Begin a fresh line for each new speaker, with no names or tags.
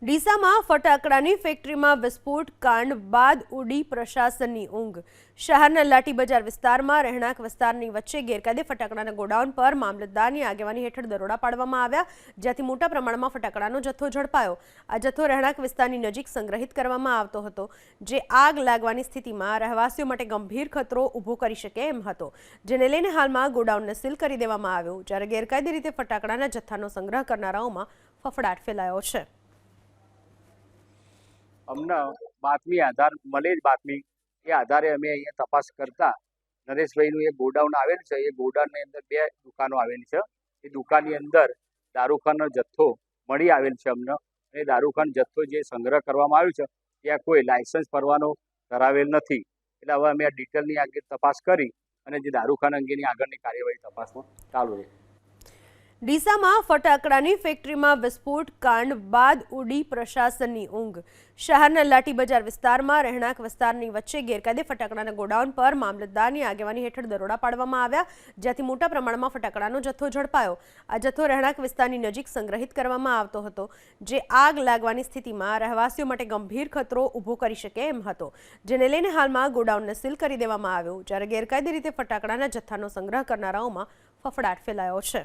ડીસામાં ફટાકડાની ફેક્ટરીમાં વિસ્ફોટ કાંડ બાદ ઉડી પ્રશાસનની ઊંઘ। શહેરના લાઠી બજાર વિસ્તારમાં રહેણાંક વિસ્તારની વચ્ચે ગેરકાયદે ફટાકડાના ગોડાઉન પર મામલતદારની આગેવાની હેઠળ દરોડા પાડવામાં આવ્યા, જ્યાંથી મોટા પ્રમાણમાં ફટાકડાનો જથ્થો ઝડપાયો। આ જથ્થો રહેણાંક વિસ્તારની નજીક સંગ્રહિત કરવામાં આવતો હતો, જે આગ લાગવાની સ્થિતિમાં રહેવાસીઓ માટે ગંભીર ખતરો ઊભો કરી શકે એમ હતો, જેને લઈને હાલમાં ગોડાઉનને સીલ કરી દેવામાં આવ્યો, જ્યારે ગેરકાયદે રીતે ફટાકડાના જથ્થાનો સંગ્રહ કરનારાઓમાં ફફડાટ ફેલાયો છે।
અમને બાતમી આધાર મળે જ બાતમી એ આધારે અમે અહીંયા તપાસ કરતા નરેશભાઈનું એક ગોડાઉન આવેલ છે। એ ગોડાઉનની અંદર બે દુકાનો આવેલી છે। એ દુકાનની અંદર દારૂખાનો જથ્થો મળી આવેલ છે અમને। એ દારૂખાન જથ્થો જે સંગ્રહ કરવામાં આવ્યો છે ત્યાં કોઈ લાયસન્સ પરવાનો ધરાવેલ નથી। એટલે હવે અમે આ ડિટેલની આગળ તપાસ કરી અને જે દારૂખાન અંગેની આગળની કાર્યવાહી તપાસમાં ચાલુ છે।
ડીસામાં ફટાકડાની ફેક્ટરીમાં વિસ્ફોટ કાંડ બાદ ઉડી પ્રશાસનની ઊંઘ। શહેરના લાઠી બજાર વિસ્તારમાં રહેણાંક વિસ્તારની વચ્ચે ગેરકાયદે ફટાકડાના ગોડાઉન પર મામલતદારની આગેવાની હેઠળ દરોડા પાડવામાં આવ્યા, જ્યાંથી મોટા પ્રમાણમાં ફટાકડાનો જથ્થો ઝડપાયો। આ જથ્થો રહેણાંક વિસ્તારની નજીક સંગ્રહિત કરવામાં આવતો હતો, જે આગ લાગવાની સ્થિતિમાં રહેવાસીઓ માટે ગંભીર ખતરો ઊભો કરી શકે એમ હતો, જેને લઈને હાલમાં ગોડાઉનને સીલ કરી દેવામાં આવ્યો, જ્યારે ગેરકાયદે રીતે ફટાકડાના જથ્થાનો સંગ્રહ કરનારાઓમાં ફફડાટ ફેલાયો છે।